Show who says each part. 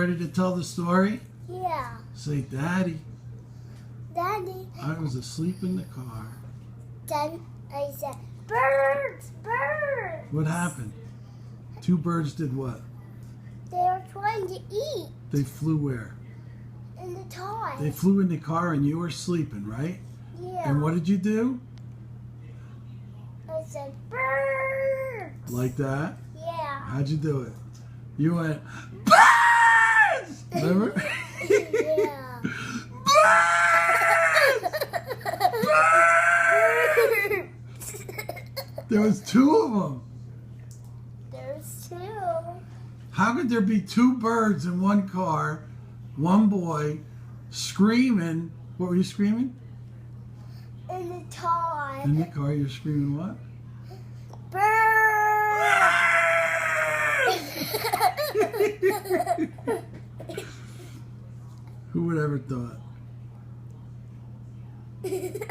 Speaker 1: ready to tell the story?
Speaker 2: Yeah.
Speaker 1: Say, Daddy.
Speaker 2: Daddy.
Speaker 1: I was asleep in the car.
Speaker 2: Then I said, birds, birds.
Speaker 1: What happened? Two birds did what?
Speaker 2: They were trying to eat
Speaker 1: They flew where?
Speaker 2: in the toy.
Speaker 1: They flew in the car and you were sleeping, right?
Speaker 2: Yeah.
Speaker 1: And what did you do?
Speaker 2: I said, birds.
Speaker 1: Like that?
Speaker 2: Yeah.
Speaker 1: How'd you do it? You went, birds! Remember?
Speaker 2: Yeah.
Speaker 1: Birds! Birds! There was two of them.
Speaker 2: There's two.
Speaker 1: How could there be two birds in one car, one boy, screaming? What were you screaming?
Speaker 2: In the toy.
Speaker 1: In the car, you're screaming what?
Speaker 2: Birds.
Speaker 1: Who would ever thought?